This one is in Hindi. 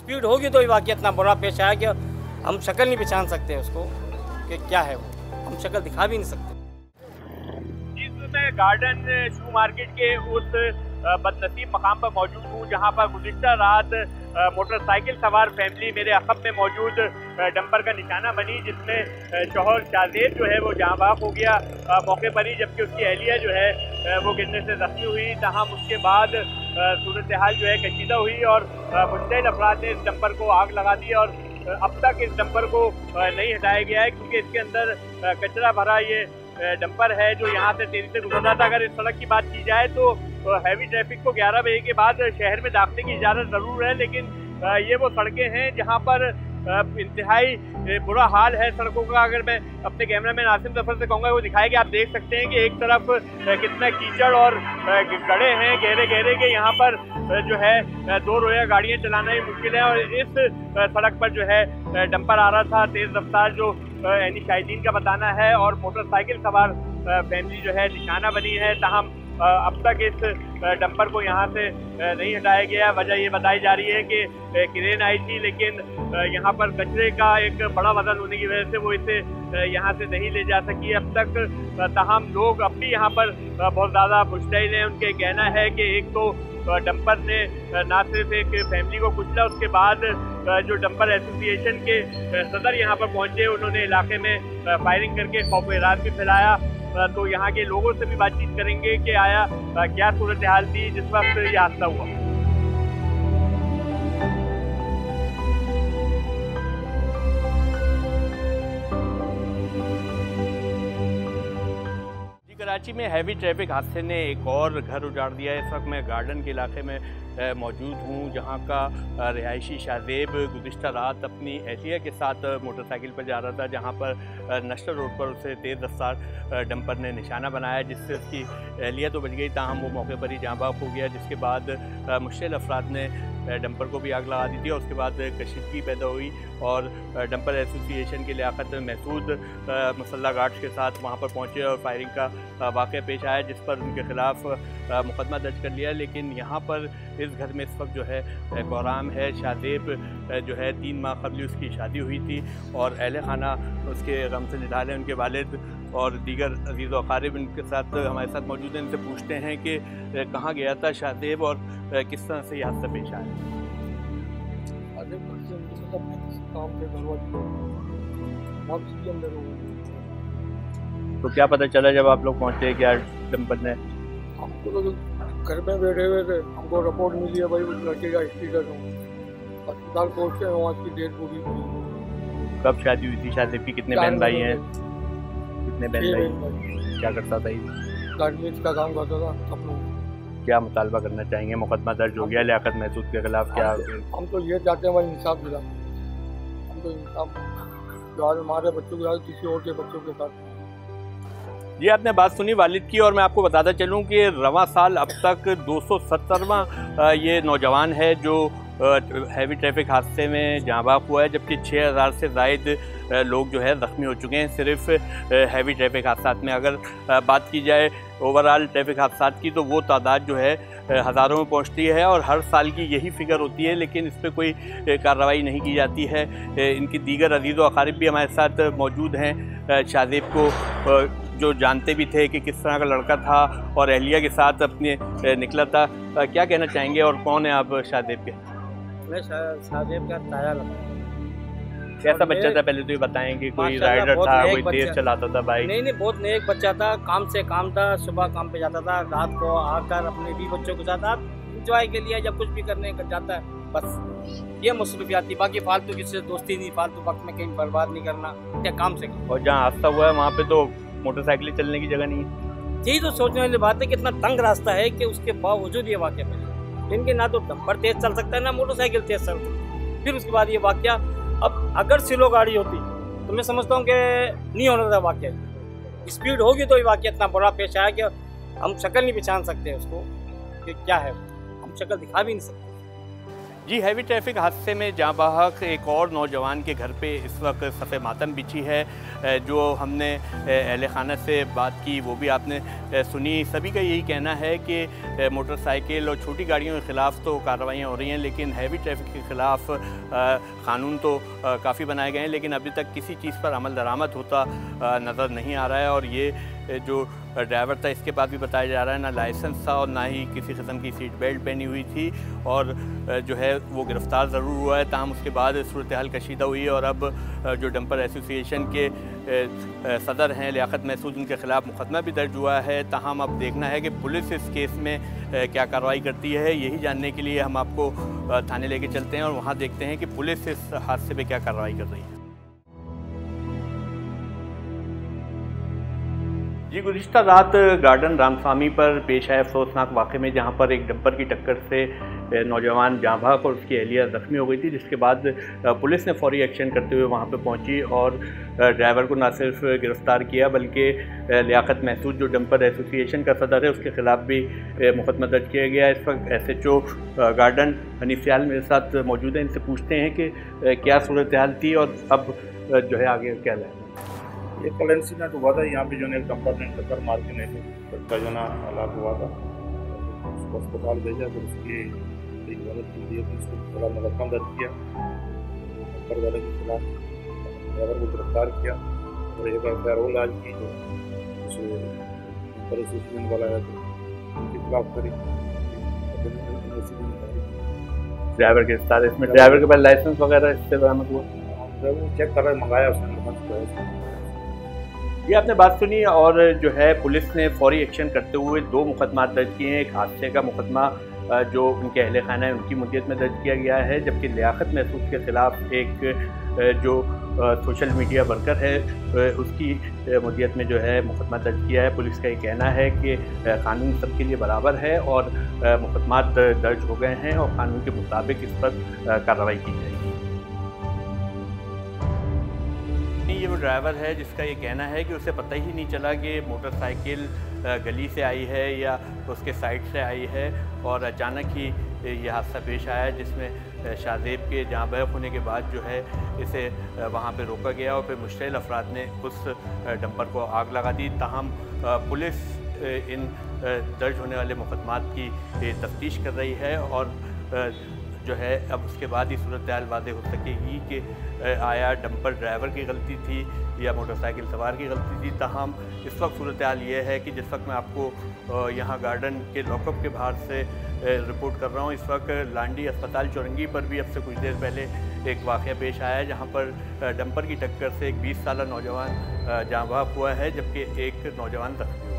स्पीड होगी तो ये वाक़या इतना बुरा पेश आया कि हम शक्ल नहीं पहचान सकते उसको कि क्या है वो, हम शक्ल दिखा भी नहीं सकते। मैं गार्डन शू मार्केट के उस बदनसीब मकाम पर मौजूद हूँ जहाँ पर गुज़िश्ता रात मोटरसाइकिल सवार फैमिली मेरे अखब में मौजूद डंपर का निशाना बनी, जिसमें शौहर शाहजेब जो है वो जहाँ बाग हो गया मौके पर ही, जबकि उसकी अहलिया जो है वो गिरने से जख्मी हुई। तमाम उसके बाद सूरत हाल जो है कशीदा हुई और मुश्तैल अफराद ने इस डंपर को आग लगा दी और अब तक इस डंपर को नहीं हटाया गया है, क्योंकि इसके अंदर कचरा भरा ये डंपर है जो यहाँ से तेजी से गुजर रहा था। अगर इस सड़क की बात की जाए तो हैवी ट्रैफिक को 11 बजे के बाद शहर में दाखिले की इजाज़त ज़रूर है, लेकिन ये वो सड़कें हैं जहाँ पर इंतहाई बुरा हाल है सड़कों का। अगर मैं अपने कैमरामैन आसिम जफर से कहूँगा वो दिखाए कि आप देख सकते हैं कि एक तरफ कितना कीचड़ और गड्ढे हैं गहरे गहरे के, यहाँ पर जो है दो रोया गाड़ियाँ चलाना ही मुश्किल है। और इस सड़क पर जो है डंपर आ रहा था तेज़ रफ्तार, जो यानी शाहिदीन का बताना है, और मोटरसाइकिल सवार फैमिली जो है निशाना बनी है। ताहम अब तक इस डंपर को यहाँ से नहीं हटाया गया। वजह ये बताई जा रही है कि क्रेन आई थी, लेकिन यहाँ पर कचरे का एक बड़ा वजन होने की वजह से वो इसे यहाँ से नहीं ले जा सकी अब तक। ताहम लोग अब भी यहाँ पर बहुत ज़्यादा मुश्तैल हैं। उनके कहना है कि एक तो डंपर ने ना सिर्फ एक फैमिली को कुचला, उसके बाद जो डंपर एसोसिएशन के सदर यहाँ पर पहुँचे, उन्होंने इलाके में फायरिंग करके खौफ इराद भी फैलाया। तो यहाँ के लोगों से भी बातचीत करेंगे कि आया क्या सूरत हाल थी जिस वक्त ये हादसा हुआ। कराची में हैवी ट्रैफिक हादसे ने एक और घर उजाड़ दिया है। इस वक्त मैं गार्डन के इलाके में मौजूद हूँ, जहाँ का रिहायशी शाहजेब गुज़िश्ता रात अपनी अहलिया के साथ मोटरसाइकिल पर जा रहा था, जहाँ पर नश्तर रोड पर उसे तेज़ रफ्तार डंपर ने निशाना बनाया, जिससे उसकी अहलिया तो बच गई, ताहम वो मौके पर ही जाँ बाग हो गया। जिसके बाद मुश्तैल अफराद ने डंपर को भी आग लगा दी थी और उसके बाद कशीदगी पैदा हुई और डंपर एसोसिएशन के लियाकत महसूद मुसल्ला गार्ड्स के साथ वहाँ पर पहुँचे और फायरिंग का वाक़या पेश आया, जिस पर उनके ख़िलाफ़ मुकदमा दर्ज कर लिया। लेकिन यहाँ पर इस घर में इस वक्त जो है बहराम है। शाहजेब जो है 3 माह कबल उसकी शादी हुई थी और अहले खाना उसके गम से निढाल है। उनके वालिद और दीगर अजीज़ व अक़ारिब इनके साथ हमारे साथ मौजूद हैं। इनसे पूछते हैं कि कहाँ गया था शाहजेब और किस तरह से यह हादसा पेश आया। तो क्या पता चला जब आप लोग पहुँचे, क्या डंपर ने? हमको तो घर में बैठे हुए थे, हमको रिपोर्ट मिली है भाई उस लड़के का स्पीकर अस्पताल पहुँचे, वहाँ की डेट पूरी हुई। कब शादी हुई थी शाहजेब की? कितने बहन भाई हैं? कितने बहन भाई? क्या करता था ये? गार्मेंट्स का काम करता था। सब लोग क्या मुतालबा करना चाहेंगे? मुकदमा दर्ज हो गया लियाकत महसूद के खिलाफ, क्या? हम तो ये चाहते हैं भाई इंसाफ दिला, हम तो इंसाफ जो आज हमारे बच्चों के साथ किसी और के बच्चों के साथ। जी, आपने बात सुनी वालिद की, और मैं आपको बताता चलूं कि रवां साल अब तक 270वां ये नौजवान है जो हैवी ट्रैफिक हादसे में जाँ बाग हुआ है, जबकि 6000 से ज़ायद लोग जो है ज़ख्मी हो चुके हैं सिर्फ हैवी ट्रैफिक हादसा में। अगर बात की जाए ओवरऑल ट्रैफिक हादसा की तो वो तादाद जो है हज़ारों में पहुंचती है और हर साल की यही फ़िगर होती है, लेकिन इस पर कोई कार्रवाई नहीं की जाती है। इनकी दीगर अजीज़ व अक़ारिब भी हमारे साथ मौजूद हैं। शाहजेब को जो जानते भी थे कि किस तरह का लड़का था और अहलिया के साथ अपने निकला था, क्या कहना चाहेंगे और कौन है आप शाहजेब के? मैं शाहजेब का ताया लगा। कैसा बच्चा था पहले तो ये बताएं कि कोई राइडर था, कोई तेज चलाता था बाइक? नहीं, बहुत नेक बच्चा था, काम से काम था, सुबह काम पे जाता था, रात को आकर अपने भी बच्चों के साथ इंजॉय के लिए जब कुछ भी करने जाता है, बस ये मसरूफियात थी। बाकी फालतू किसी से दोस्ती नहीं, फालतू वक्त में कहीं बर्बाद नहीं करना, क्या काम से। और जहाँ हादसा हुआ है वहाँ पे तो मोटरसाइकिल चलने की जगह नहीं है। यही तो सोचने वाली बात है, कितना तंग रास्ता है कि उसके बावजूद ये वाक़या मिला। इनके ना तो डंपर तेज चल सकता है ना मोटरसाइकिल तेज चल सकती है। फिर उसके बाद ये वाक़या, अब अगर स्लो गाड़ी होती तो मैं समझता हूँ कि नहीं होना था वाक़या। स्पीड होगी तो ये वाक़या इतना बड़ा पेश आया कि हम शक्ल नहीं पहचान सकते उसको कि क्या है, हम शक्ल दिखा भी नहीं सकते। जी, हैवी ट्रैफिक हादसे में जाँ बहक एक और नौजवान के घर पे इस वक्त सफ़े मातम बिछी है। जो हमने अहले खाना से बात की वो भी आपने सुनी। सभी का यही कहना है कि मोटरसाइकिल और छोटी गाड़ियों के ख़िलाफ़ तो कार्रवाइयाँ हो रही हैं, लेकिन हैवी ट्रैफिक के ख़िलाफ़ क़ानून तो काफ़ी बनाए गए हैं, लेकिन अभी तक किसी चीज़ पर अमल दरामद होता नज़र नहीं आ रहा है। और ये जो ड्राइवर था इसके बाद भी बताया जा रहा है ना लाइसेंस था और ना ही किसी किस्म की सीट बेल्ट पहनी हुई थी, और जो है वो गिरफ़्तार ज़रूर हुआ है। ताहम उसके बाद सूरत हाल कशीदा हुई है और अब जो डंपर एसोसिएशन के सदर हैं लियाकत महसूद, उनके ख़िलाफ़ मुकदमा भी दर्ज हुआ है। ताहम अब देखना है कि पुलिस इस केस में क्या कार्रवाई करती है। यही जानने के लिए हम आपको थाने लेके चलते हैं और वहाँ देखते हैं कि पुलिस इस हादसे में क्या कार्रवाई कर रही है। जी, गुज़िश्ता रात गार्डन रामस्वामी पर पेश आए अफसोसनाक वाक़े में, जहां पर एक डंपर की टक्कर से नौजवान जाँ बहक और उसकी अहलिया ज़ख्मी हो गई थी, जिसके बाद पुलिस ने फौरी एक्शन करते हुए वहां पर पहुंची और ड्राइवर को न सिर्फ गिरफ़्तार किया बल्कि लियाकत महसूद जो डंपर एसोसिएशन का सदर है उसके ख़िलाफ़ भी मुकदमा दर्ज किया गया। इस वक्त SHO गार्डन हनीफ सियाल मेरे साथ मौजूद हैं। इनसे पूछते हैं कि क्या सूरत हाल थी और अब जो है आगे क्या है। ये कल इंसिडेंट हुआ था यहाँ पे जो है डंपर ने टक्कर मार के नहीं तो जो ना हलाक हुआ था, उसको अस्पताल भेजा। फिर उसकी एक गलत के लिए उसको थोड़ा मुकदमा दर्ज किया, टक्कर वाले के खिलाफ ड्राइवर को गिरफ्तार किया और एक FIR और लॉन्च की जो उसे एसोसिएशन वाला है उनके खिलाफ करी। ड्राइवर गिरफ्तार है, इसमें ड्राइवर के पास लाइसेंस वगैरह इससे बरामद हुआ? ड्राइवर चेक कर रहा है, मंगाया उसने। ये आपने बात सुनी और जो है पुलिस ने फौरी एक्शन करते हुए 2 मुकदमा दर्ज किए हैं। एक हादसे का मुकदमा जो उनके अहले खाना है उनकी मुद्दत में दर्ज किया गया है, जबकि लियाकत महसूद के ख़िलाफ़ एक जो सोशल मीडिया वर्कर है उसकी मुद्दत में जो है मुकदमा दर्ज किया है। पुलिस का ये कहना है कि कानून सबके लिए बराबर है और मुकदमा दर्ज हो गए हैं और कानून के मुताबिक इस पर कार्रवाई की जाएगी। ये वो ड्राइवर है जिसका ये कहना है कि उसे पता ही नहीं चला कि मोटरसाइकिल गली से आई है या उसके साइड से आई है और अचानक ही ये हादसा पेश आया, जिसमें शाहजेब के जाँ बहक होने के बाद जो है इसे वहाँ पे रोका गया और फिर मुश्तइल अफराद ने उस डंपर को आग लगा दी। ताहम पुलिस इन दर्ज होने वाले मुकदमात की तफ्तीश कर रही है और जो है अब उसके बाद ही सूरत हाल वाज़ेह हो सकेगी कि आया डंपर ड्राइवर की गलती थी या मोटरसाइकिल सवार की गलती थी। ताहम इस वक्त सूरत हाल ये है कि जिस वक्त मैं आपको यहाँ गार्डन के लॉकअप के बाहर से रिपोर्ट कर रहा हूँ, इस वक्त लांडी अस्पताल चौरंगी पर भी अब से कुछ देर पहले एक वाक़या पेश आया है, जहाँ पर डंपर की टक्कर से एक 20 साला नौजवान जाँ बहक हुआ है, जबकि एक नौजवान जख्मी हुआ है।